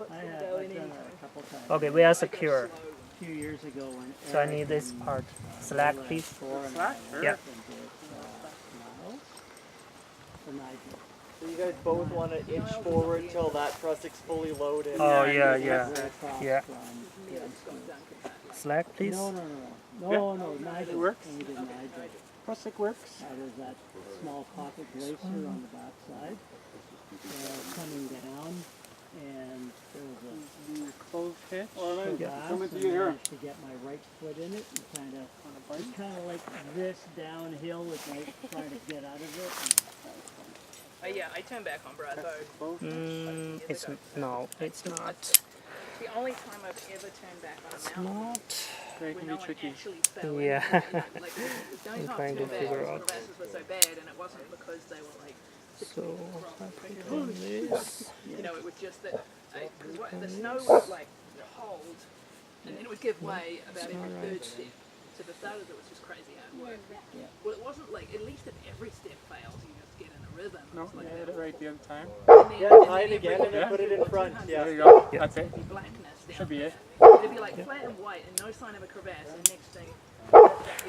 puts I the have, dough in I've done anytime. it a couple times. Okay, we are secure. A few years ago when So I need this part. Slack, please. Slack? Yeah. So you guys both want to inch forward till that Prussick's fully loaded. Oh yeah, yeah, yeah. Slack, please. No, neither. It works? Neither. Prussick works. There's that small pocket glacier on the back side. Coming down, and there was a Closed hitch. crevasse, and I managed to get my right foot in it and it's kind of like this downhill with my trying to get out of it. Yeah, I turned back on Brad though. It's no, it's not. The only time I've ever turned back on It's a mountain not. They when can no be one tricky. actually fell in. Yeah. Like, the only I'm time trying I to turned back figure was out. crevasses were so bad, and it wasn't because they were like 6 So meters I across. put on this. You know, it was just that the snow would like hold, and then it would give way about every third step. So for starters, it was just crazy hard work. Well, it wasn't like, at least if every step fails, you just get in a rhythm. No, It's like you hit it right the other time. Yeah, tie it again and then put it in front. Yeah. There you go. Yeah. That's it. It'd be blackness down Should be there. it. It'd be like flat and white and no sign of a crevasse, and next thing, your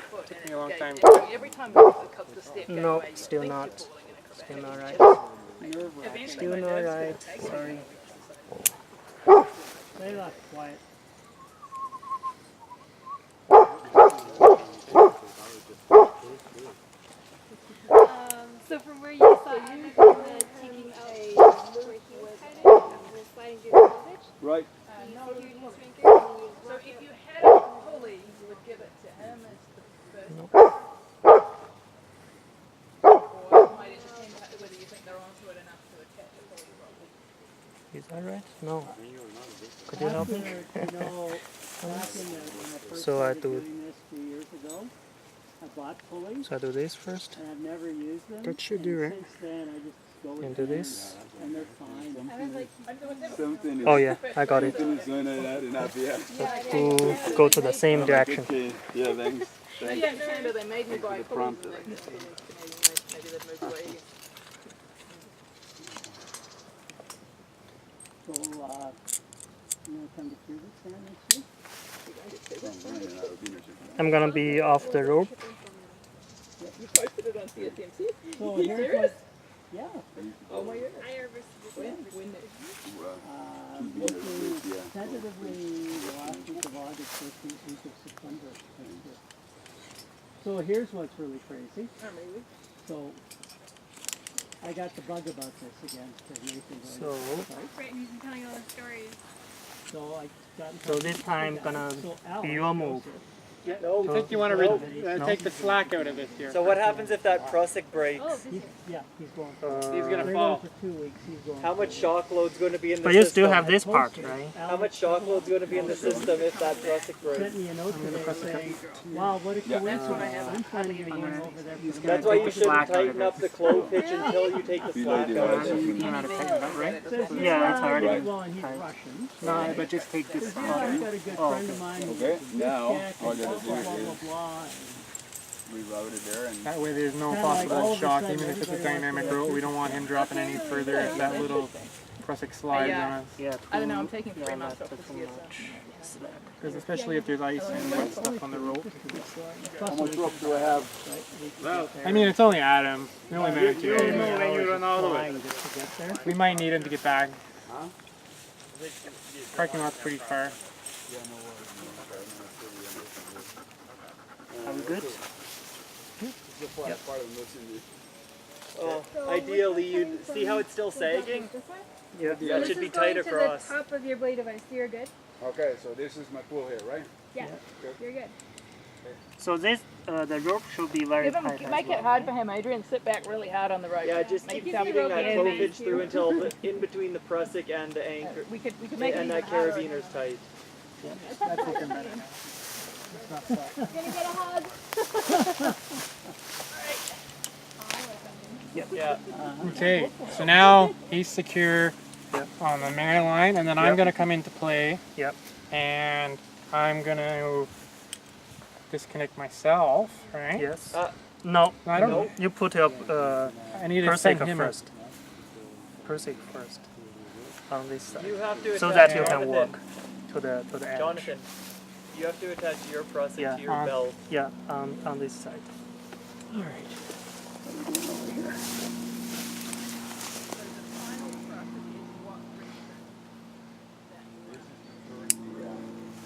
foot. Took me a long time. Every time the step gave No, away, you still think not. you're falling in a crevasse. Still not right. Eventually, Still my not nerves right. couldn't take it. Sorry. Stay left quiet. So from where you saw Emmett taking out where he was sliding through the voltage, Right. So if you had a pulley, you would give it to him as the first. Or you might just depend whether you think they're onto it enough to attach a pulley properly. Is that right? No. Could you help me? Back in when I first So I started do- doing this 2 years ago, I bought pulleys So I do this first. and I've never used them. That should and do, right? Since then, I just go with And do them, this. and they're fine. I was like, Something is Oh yeah, I got it. something is going on that in APF. To go to the same direction. Okay. Yeah, thanks. Thanks. Yeah, Canada, they made me buy the pulleys prompt. and then maybe they've moved away again. So, you want to come to Crevasse there next week? I'm gonna be off the rope. You posted it on CSMC? So here's what, yeah. Oh my goodness. When Looking tentatively the last week of August, first week of September next year. So here's what's really crazy. So I got the bug about this again because Nathan's So right, and he's been telling all the stories. So I got in So touch this with time Crevasse. gonna So Alex be your move. goes there. No. You think you want to take the slack out of it here? So what happens if that Prussick breaks? Oh, this is Yeah, he's going. He's gonna They're fall. going for 2 weeks. He's going. How much shock load's going to be in the But system? you still have this part, right? How much shock load's going to be in the system if that Prussick breaks? Sent me a note today saying, "Wow, what a coincidence! I'm planning on going over there for the That's why you shouldn't tighten up the clove hitch until you take the slack out of it. You know how to tighten it up, right? Yeah, it's already pretty well, and he's Russian. No, but just take this I've got a good friend of mine who's Okay, now Czech all I and gotta blah, do blah, blah, is blah. reload it there and That way there's no Kinda like all possible of a shock, sudden even if it's a everybody dynamic wants to roll. We don't want him dropping any further if that little Prussick slides on us. Yeah. I don't know, I'm taking 3 Yeah, months that's off the too CSM. much. Because especially if there's ice and wet stuff on the rope. how much rope do I have? I mean, it's only Adam. We only managed to. When you run all the way. Just to get there. We might need him to get back. Parking lot's pretty far. Are we good? Ideally, you'd see how it's still sagging? Yeah. That should be tight across. the top of your blade of ice. You're good. Okay, so this is my pool here, right? Yeah, you're good. So this, the rope should be very tight as Make it well. hard for him, Adrian. Sit back really hard on the rope. Yeah, just Make keep yourself feeding real that heavy. clove hitch through until in between the Prussick and the anchor, We could make it and even that harder. carabiner's tight. That's looking better now. Gonna get a hug. Yeah. Okay, so now he's secure on the main line, and then I'm going to come into play. Yep. And I'm going to disconnect myself, right? Yes. Uh, No. I don't know. You put up I need to send Persica him first. Persica first. on this side, You have to so attach that you can Jonathan. walk to the edge. Jonathan, you have to attach your prusik Yeah, to your belt. Yeah, on this side. All right.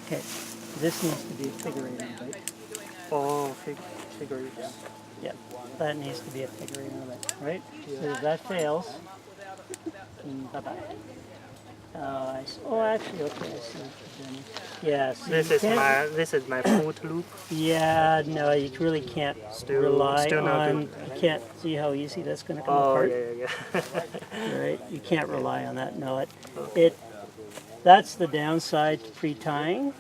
Okay, this needs to be a figure eight, right? Oh, figure it. Yeah, that needs to be a figure eight, right? So if that fails, bye-bye. Oh, actually, okay, I see what you're doing. Yeah, so This you is can't- this is my foot loop. Yeah, no, you really can't rely still not on. good. You can't see how easy that's going to come Oh apart, yeah. right? You can't rely on that. No, it. That's the downside to pre-tying,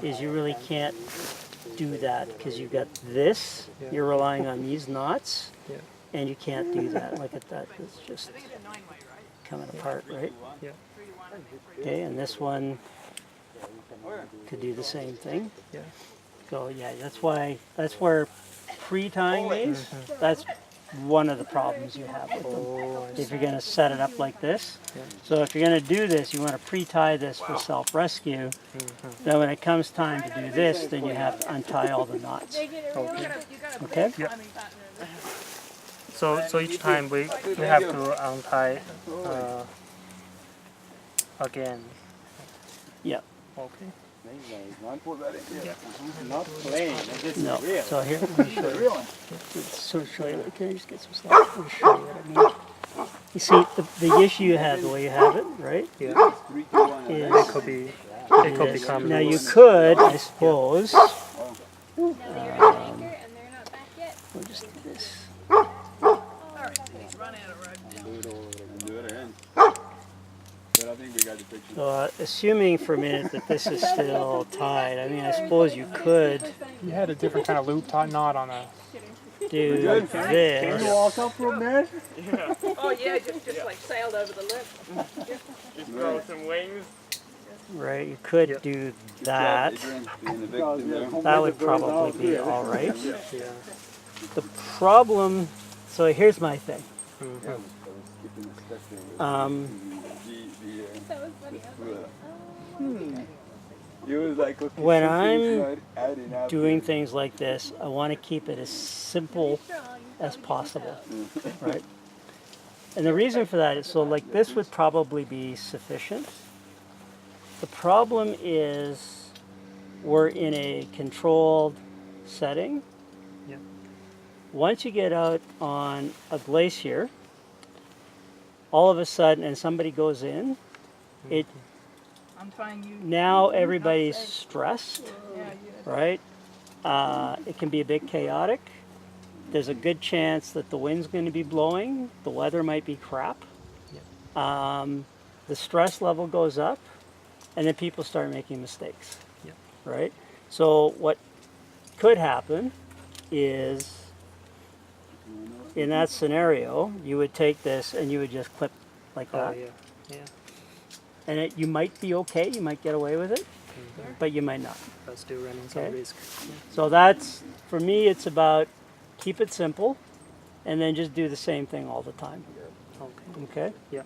is you really can't do that because you've got this. Yeah. You're relying on these knots, Yeah. and you can't do that. Look at that; it's just coming apart, right? Yeah. Okay, and this one could do the same thing. Yeah. So yeah, that's where pre-tying these, that's one of the problems you have with them. Oh, I If you're going to set it up like this. Yeah. So if you're going to do this, you want to pre-tie this for self-rescue. Then when it comes time to do this, then you have to untie all the knots. Okay? Yeah. So each time we have to untie again. Yeah. Okay. Not playing, this is No. real. So here, let me show you. Real. So show you. Can I just get some stuff? Let me show you what I mean. You see, the issue you have, the way you have it, right? Yeah. 3, 2, 1. Is It could this. become Now you loose. could, I suppose. Now they're at the anchor and they're not back yet. We'll just do this. Do it again. But I think we got the picture. So assuming for a minute that this is still tied, I mean, I suppose you could You had a different kind of loop knot on a. do Can you this. walk up from there? Oh yeah, just like sailed over the lip. Just grow some wings. Right, you could do that. That That would probably be all right. Yeah. The problem, so here's my thing. That was funny. I was like, When I'm doing things like this, I want to keep it as simple strong. as possible, right? And the reason for that is, so like this would probably be sufficient. The problem is we're in a controlled setting. Yeah. Once you get out on a glacier, all of a sudden, and somebody goes in, it I'm trying you. now everybody's stressed, Yeah, right? It can be a bit chaotic. There's a good chance that the wind's going to be blowing. The weather might be crap. The stress level goes up, and then people start making mistakes, Yeah. right? So what could happen is, in that scenario, you would take this and you would just clip like Oh that. yeah. Yeah. And you might be okay, you might get away with it, but you might not. But still running some Okay. risk. So that's, for me, it's about keep it simple and then just do the same thing all the time. Okay. Okay? Yeah.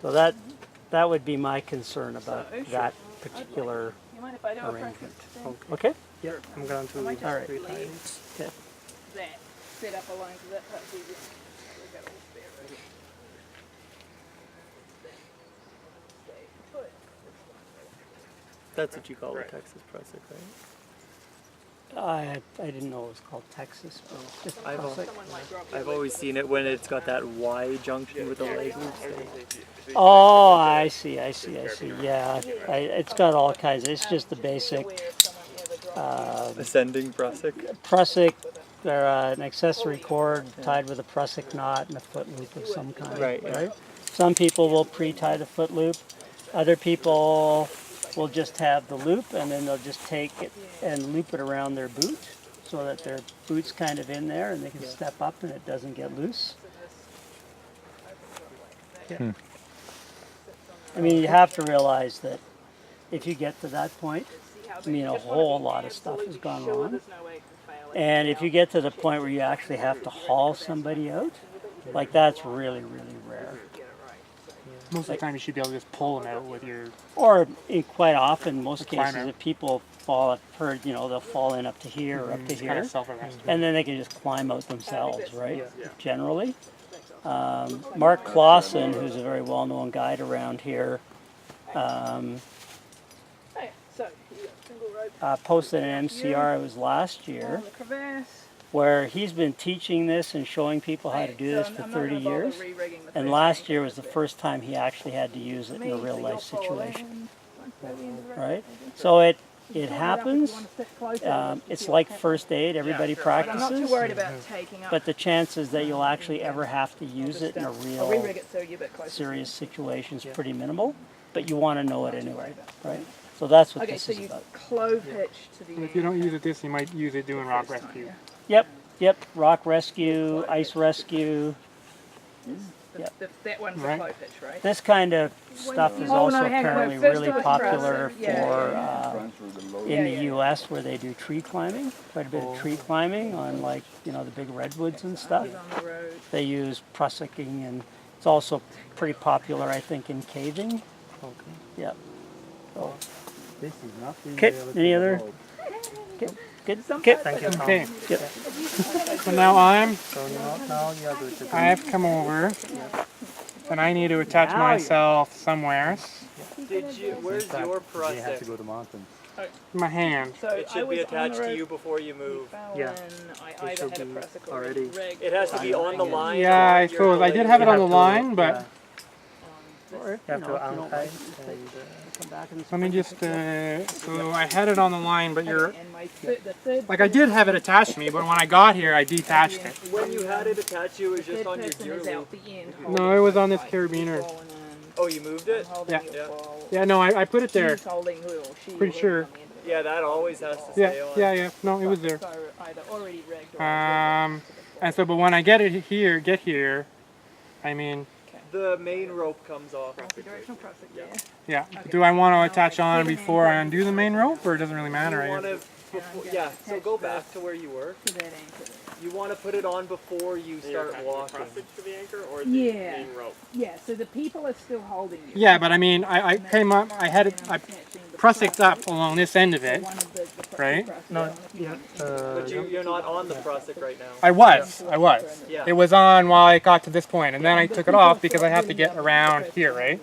So that would be my concern about that particular You mind if I do a arrangement. preference thing? Okay? Yeah. I'm going to I might just All right. leave Okay. that set up alone because that part's easier. We've got all spare room. Stay put. That's what you call the Texas Prusik, right? I didn't know it was called Texas. But it's just I've Prusik. Someone like drop I've always seen it when it's got that Y junction with the leg loops. Oh, I see. Yeah, it's got all kinds. It's just the basic where someone ever dropped. Ascending Prusik. Prusik. They're an accessory cord tied with a Prusik knot and a foot loop of some kind. Right. Some people will pre-tie the foot loop. Other people will just have the loop and then they'll just take it and loop it around their boot so that their boot's kind of in there and they can step up and it doesn't get loose. Yeah. I mean, you have to realize that if you get to that point, I mean, a whole lot of stuff has gone wrong. There's no way it can fail. And if you get to the point where you actually have to haul somebody out, like that's really, really rare. Most of the time, you should be able to just pull them out with your. Or quite often, most Climb cases, out. if people fall, I've heard, they'll fall in up to here or up to It's kind here, of self-arrest. and then they can just climb out themselves, right? Yeah. Generally. Mark Clausen, who's a very well-known guide around here, Hey, so you got single rope posted an MCR, it was last year, on the crevasse. where he's been teaching this and showing people how to do this for 30 years. And last year was the first time he actually had to use it in a real life situation, right? So it happens. It's like first aid. Everybody I'm not too practices, worried about taking up. but the chances that you'll actually ever have to use it in a I'll real re-rig it so you're a bit closer. serious situation is pretty minimal. But you want to know it anyway, right? So that's what Okay, this so is you about. clove hitch to the And if you don't use it this, you might use it doing rock rescue. Yep. Rock rescue, ice rescue. That one's Right. a clove hitch, right? This kind of stuff is Oh, also no, hang on, apparently first really off, popular yeah, for Transfer the load. in the yeah. U.S. where they do tree climbing, quite a bit of tree climbing on the big redwoods and stuff. He's on the road. They use prussicking, and it's also pretty popular, I think, in caving. Okay. Yep. So, This is not Okay, any other? Good. Okay. Thank you, Tom. Okay. Yep. So now So now you are good to go. I've come over, and I need to attach myself somewhere. Where's your You have to process? go to mountains. My hand. So It I should be was on the attached to road you before you move. Yeah. I either should had a be press already- rigged It has to or be on the line. Yeah, or I you're suppose I did delayed. have it on You the have to- line, but yeah, Or, you have to if you don't untie like and come back in the let me spring. just. So I had it on the line, but you're. And my the third Like I did have it attached to me, but when I got here, I detached it. When you had it attached, you it was third just on your person gear is loop. out the end. No, it was on this carabiner. Oh, you moved it? Yeah. Yeah. Yeah, no, I put it there. She's holding who, she Pretty sure. Yeah, that always has to Yeah, stay on. yeah. No, it was there. So either already rigged or And so, but when I get here, I mean, The main rope comes off. directional process, yeah. Do I want to attach on before I undo the main rope, or it doesn't really matter? You I want guess? to, yeah. So go back to where you were. to that anchor. You want to put it on before you start walking. to the anchor or Yeah. rope? Yeah, so the people are still holding you. Yeah, but I mean, I came up, I had it, I prussiked up along this end of it. One of the right? No, yeah. But you're not on the prusik right now. I was. Yeah. It was on while I got to this point, and then I took it off because I have to get around here, right?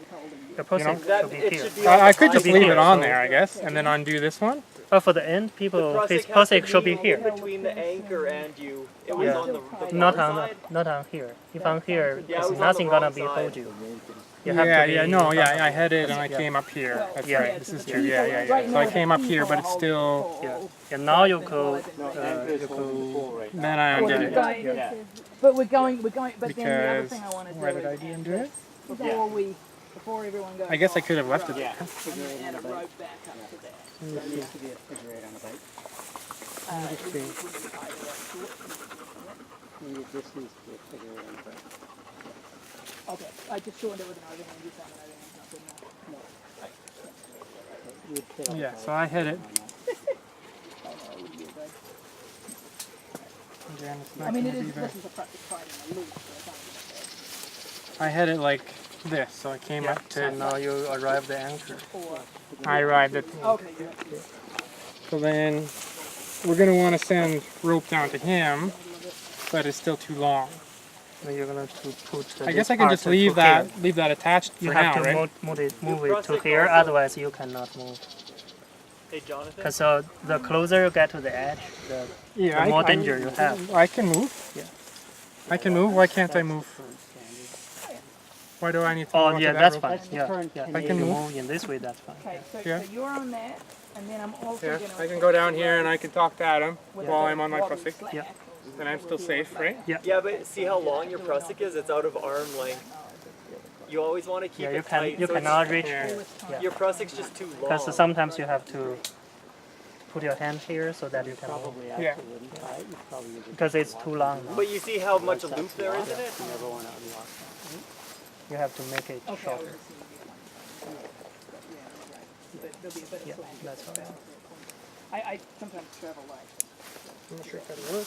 the process That should be it here. should be on I the could just high leave side. it on there, I guess, and then undo this one. But for the end, people, The his prusik has process to should be here. between the anchor and you. It was Yeah. on the Not far on side. not on here. If I'm here, Yeah, it it's was on nothing the gonna wrong be side. hold you. You have to be No, in yeah, front I of had it and I Yeah. came up here. That's Yeah. right, this is true, yeah. So I came up here, but it's still, Yeah. And now you could, then I undid it. But we're going, but then the other Because, thing I want to do why did I is undo it? before everyone goes I guess I off, could have left it there. add a rope back up to that. There needs to be a figure eight on the bike. Maybe this needs to be a figure eight on the bike. Okay, I just joined it with an overhand, you found an overhand's not good enough. You would fail Yeah, if so I hit it. on that. Again, it's I not mean, gonna it be is, there. this is a practice fight in a loop, so it's not gonna I had it like this, so I came up to, now you arrive the anchor. I arrived at, okay, yeah. so then we're gonna want to send rope down to him, but it's still too long. Then you're gonna to put. I guess I can just leave that attached You for have now, to right? move it to process here, also- otherwise you cannot move. Hey, Jonathan. Because the closer you get to the edge, the Yeah, more danger you have. I can move. Yeah. I can move. Why can't I move? Why do I need to Oh move up yeah, to that that's rope? fine. That's the Yeah, current yeah. I If can you move. move in this way, that's fine. Okay, so, Yeah. so you're on that, and then I'm also Yeah, gonna. I can go down here and I can talk to Adam with while the I'm on my wobbly prusik, slack. Yeah. and I'm still safe, right? Yeah, but see how long your prusik is? It's out of arm length. You always want to keep Yeah, you it tight. can you so it's- cannot reach Yeah. Yeah. Your prusik's just too long. because sometimes you have to put your hand here so that you can move. Probably Yeah. actually wouldn't try it. You probably would just Because it's too long. But you see how much loop there is in it? you never want to unlock that. You have to make it Okay, I was shorter. just seeing you. Yeah, right. But there'll be a bit of Yeah, slack. that's all right. I sometimes travel light. I'm not sure if that'll work.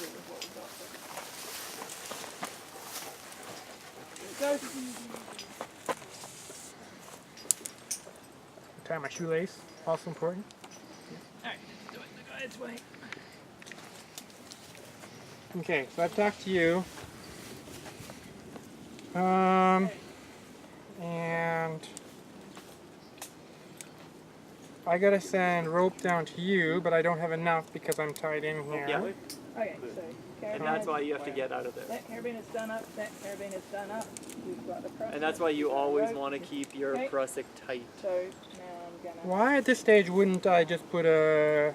tie my shoelace, also important. Alright, do it the guide's way. Okay, so I've talked to you. And I gotta send rope down to you, but I don't have enough because I'm tied in here. Yeah. Okay, so And that's why you have to get out of there. that carabiner is done up, that carabiner is done up. We've got the cross. And that's why you always want to keep your Okay. prusik tight. So now I'm gonna. Why at this stage wouldn't I just put a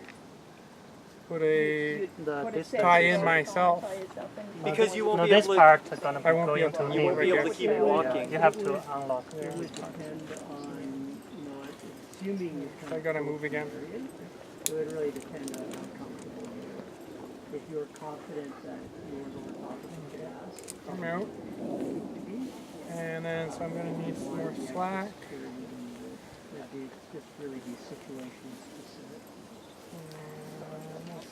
You'd The put a this set tie of in rope, myself? tie yourself in. Because you won't No, be this able to. part is gonna be I won't be going able to to You won't me be able right to keep here. walking. You have to unlock It this would part. depend on not assuming you're I gotta move again. It would really depend on how comfortable you are. If you're confident that you're on top of the gas, Come out. And then, so I'm gonna need some more slack. it'd be just really be situation specific.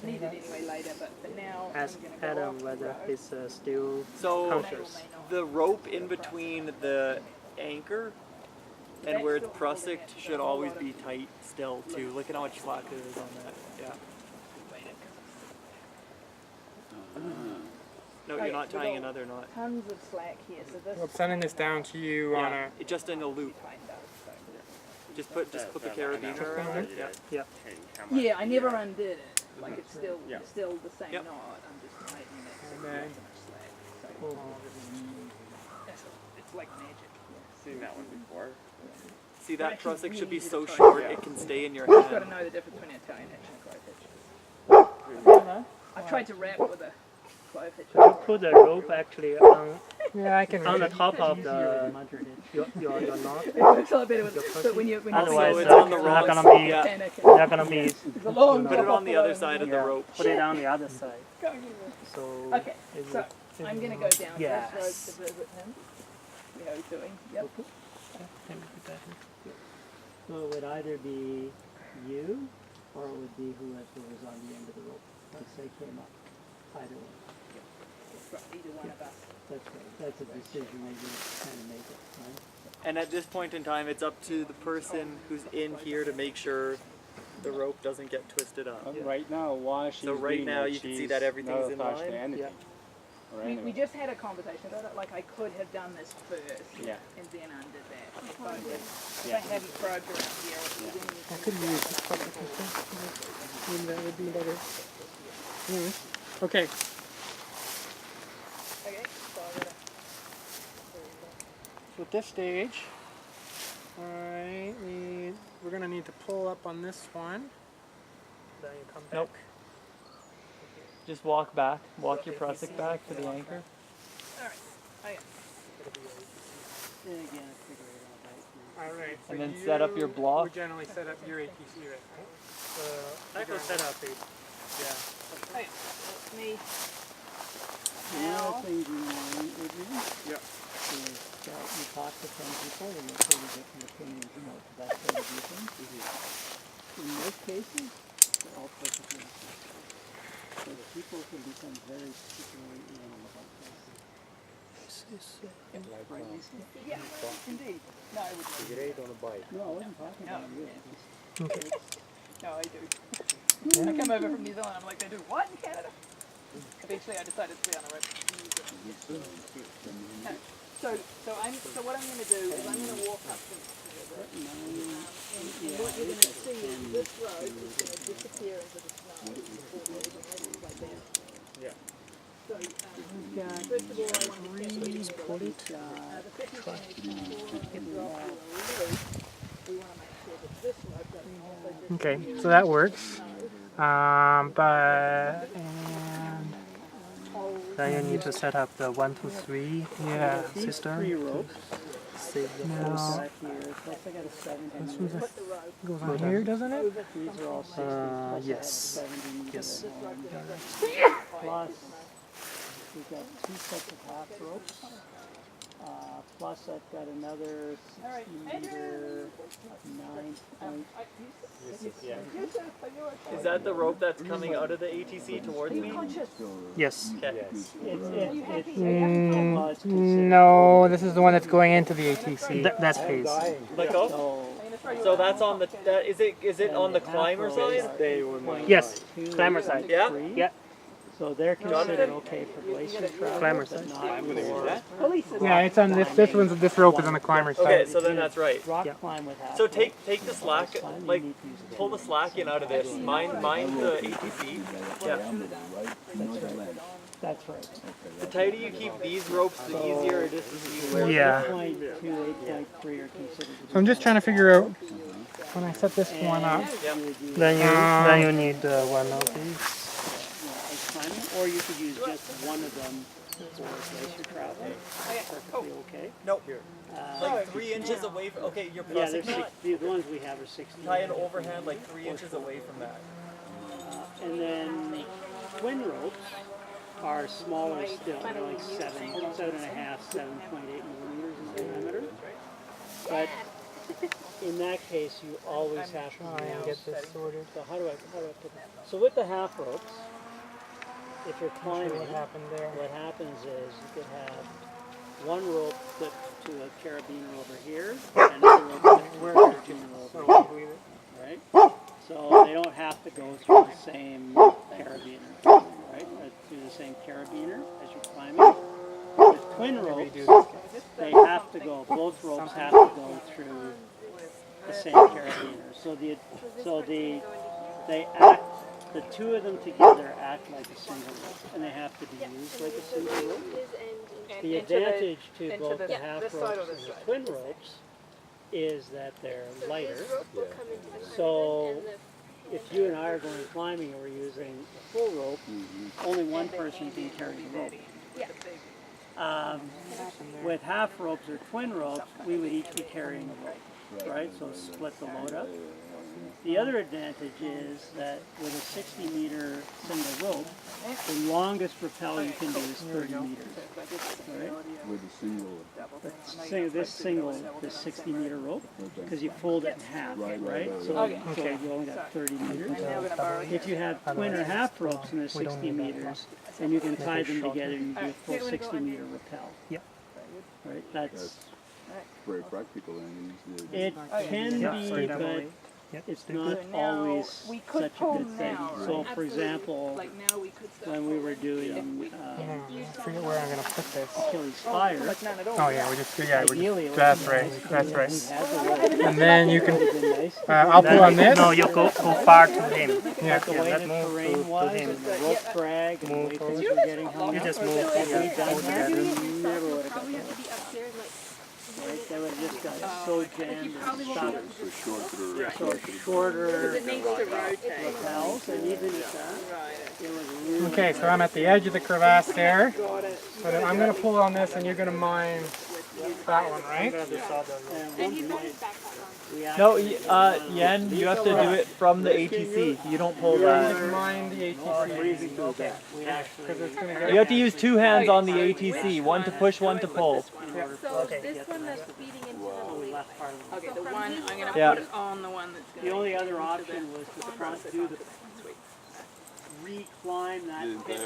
Need it anyway later, but for now Ask I'm gonna go Adam off the whether road. he's still So conscious. the rope in between the anchor and where it's prusik should always be tight still too. Look at how much slack there is on that. Yeah. No, you're not tying another knot. Tons of slack here, so this. I'm sending this down to you on Yeah, a. it just in a loop. tightened up, so. Just put the carabiner around it. Yeah. Yeah, I never undid it. Like it's still Yeah. still the same Yep. knot. I'm just tightening it. So Okay. it's slack. So it's like magic. Seen that one before. See, that prusik should be so try. short it can stay in your You've got to hand. know the difference between Italian hitch and clove hitch. I tried to wrap with a clove hitch. You put the rope actually on Yeah, I can. on the read it. top of the your knot. It's a lot better with, but when you Otherwise, So it's they're on the not wrong gonna be yeah. panic, they're gonna be it's a long Put it on the other side of the yeah, rope. put it on the other side. So Okay, it so will- I'm gonna go down Yes. this road to visit him. You know what he's doing. Yep. So it would either be you, or it would be whoever was on the end of the rope once they came up. Either way. Right, either one of us. That's right. That's a decision they just kind of make it, right? And at this point in time, it's up to the person who's in here to make sure the rope doesn't get twisted up. Right now, while she's So right doing now it, you can see she's that everything's not in attached line. to anything. Or We anything. just had a conversation about it. Like I could have done this first, Yeah. and then undid that. If I Yeah. hadn't probed around here, it would have been. I could use this public maybe that would be better. Okay. Okay, so I gotta. So at this stage, we're gonna need to pull up on this one. Then you come back. Nope. Just walk back. Walk your prusik back to the anchor. All right. Okay. Then again, I figure it out, right? All right. And then set up your block. We generally set up your ATC right. I could set up it. Okay. That's me. The other things you want with you Yeah. is that you talk to some people and look for the different opinions, you know, to that sort of thing. In most cases, they're all perfectly okay. So people can become very particularly anal about this. Yeah. Indeed. No, I would. No, I wasn't talking about you. No, I do. I come over from New Zealand. I'm like, they do what in Canada? Eventually, I decided to be on the road. So what I'm going to do is I'm going to walk up to and what you're going to see is this road is going to disappear into the snow before the everything like that. Yeah. So first of all, I want to check the second thing is before I drop you a loop, we want to make sure that this road doesn't also Okay, so that works. Then you need to set up the 1, 2, 3 Yeah. system. 3 ropes. Save the No. force. Back here, plus I got a 70 This meter. was goes on here, doesn't it? These are all 60, plus I have yes. 70 meter Yes. one. Plus, we've got 2 sets of half ropes. Plus I've got another 60 meter 9 Is that the rope that's coming out of the ATC towards me? Yes. Okay. it's considered. No, this is the one that's going into the ATC. That's phase. Let go. So So that's on the, is it on the climber side? Yes, climber side. Yeah? Yeah, So they're considered okay for glacier trout. climber but side. not for Yeah, it's on this rope is on the climber side. Okay, so then that's right. rock Yeah. climb with half So rope. take the slack, Climb, you like need to use a pull the slack in out of this. Mine the ATC. Yeah. That's right. The tighter you keep these ropes, the easier it is to see where. Yeah. 8.2, 8.3 are considered. So I'm just trying to figure out when I set this one up. Yeah. Then you need one of these. Climbing, or you could use just one of them for glacier trout. Perfectly okay. Nope. Like 3 inches away from. Okay, your Yeah, prusik knot. the ones we have are 60. Tie an overhand like 3 inches away from that. And then twin ropes are smaller still. They're like 7.5, 7.8 millimeters in diameter. But in that case, you always have to Try and get this sorted. So how do I put that? So with the half ropes, if you're climbing, What happened there? what happens is you could have one rope clipped to a carabiner over here, and another rope clipped to a carabiner over here, right? So they don't have to go through the same carabiner, right? Through the same carabiner as you're climbing. With twin ropes, they have to go, both ropes have to go through the same carabiner. They act, the two of them together act like a single rope, and they have to be used like a single rope. The advantage to both the half ropes and the twin ropes is that they're lighter. So if you and I are going climbing and we're using a full rope, only one person can carry the rope. With half ropes or twin ropes, we would each be carrying a rope, right? So split the load up. The other advantage is that with a 60-meter single rope, the longest rappel you can do is 30 meters, right? With a single. This 60-meter rope, because you fold it in half, right? So you only got 30 meters. If you have twin or half ropes and they're 60 meters, then you can tie them together and you do a full 60-meter rappel. Yeah. Right? That's Very practical and easy. it can be, but it's not always such a good thing. So, for example, Like now we could start. when we were doing I forget where I'm gonna put this. Achilles Fire, Oh yeah, ideally, that's right. That's right. had the rope. And then you can. It would have been nice. I'll pull on this. No, you go far to him. Yeah. The way the terrain was, and the rope drag, and the way things were getting hung You up, just move if here. we'd done that, we never would have got Probably have that. to be upstairs, like, Right? They would have just got so jammed and stuck. So shorter. So shorter It needs to rotate. lapels, and even at that, it was really Okay, so I'm at the edge of the crevasse there. So then I'm gonna pull on this, and you're gonna mine that one, right? and and he's got his backpack on. we actually No, Yen, you have to do it from the ATC. You don't pull You that. mine the ATC we actually because it's gonna You get. have to use 2 hands on the ATC, one to push, one to pull. So this one that's feeding into the lake. left part of the Okay, the one, I'm going to Yeah. put it on the one that's going The to only other option was to do the reclimb that pitch,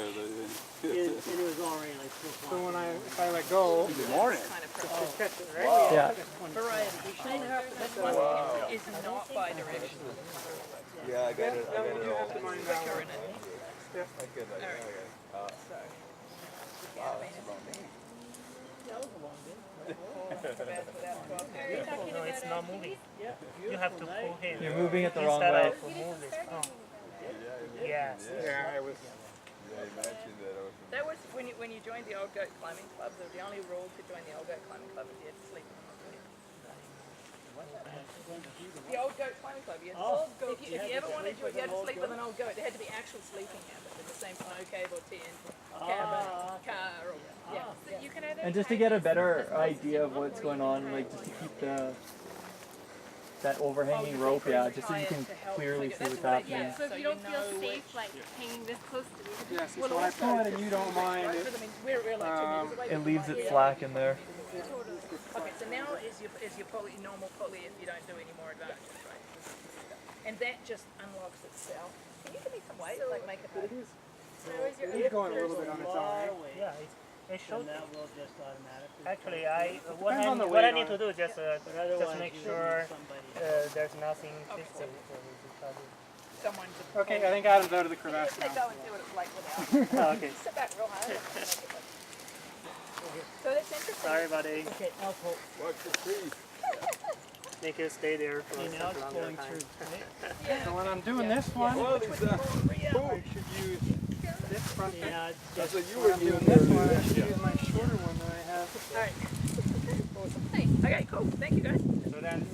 and it was already like So when if I let go, kind of process. catch it, right? Yeah. Variety. This one is not bi-directional. Yeah, I got it. I got it all. Quicker in it. No, it's not moving. You have to pull him. You're moving it the wrong Instead way. of move this. Oh. Yes. Yeah, I was. That was when you joined the Old Goat Climbing Club. The only rule to join the Old Goat Climbing Club is you had to sleep. The Old Goat Climbing Club. You had to, if you ever wanted to, you had to sleep with an old goat. There had to be actual sleeping habits in the same snow cave or tent, cabin, car, or yeah. So you can either And just to get a better idea of what's going on, like just to keep that overhanging rope, yeah, just so you can clearly see what's happening. So if you don't feel safe, like hanging this close to me, Yeah, so when I pull it and you don't mind it, We're like 2 meters away. It leaves it slack in there. Okay, so now is your pulley, normal pulley if you don't do any more advances, right? And that just unlocks itself. Can you give me some weight, like make it better? so is your it's going a little bit on its own. Yeah. It should. that will just automatically. Actually, Depends on the what I weight need on to do just make sure there's nothing Okay, fixed. cool. Someone to Okay, I think Adam's out of the crevasse They now. go and see what it's like without. Oh, okay. Sit back real high. So that's interesting. Sorry, buddy. Okay, I'll pull. Watch the trees. Make it stay there for Okay, now it's a longer pulling time. through. So when I'm doing this one, Well, Lisa. I should use this front. Yeah, it's That's just what you When were I'm doing doing this one, I there. should use my shorter one that I have. All right. Nice. Okay, cool. Thank you guys. So then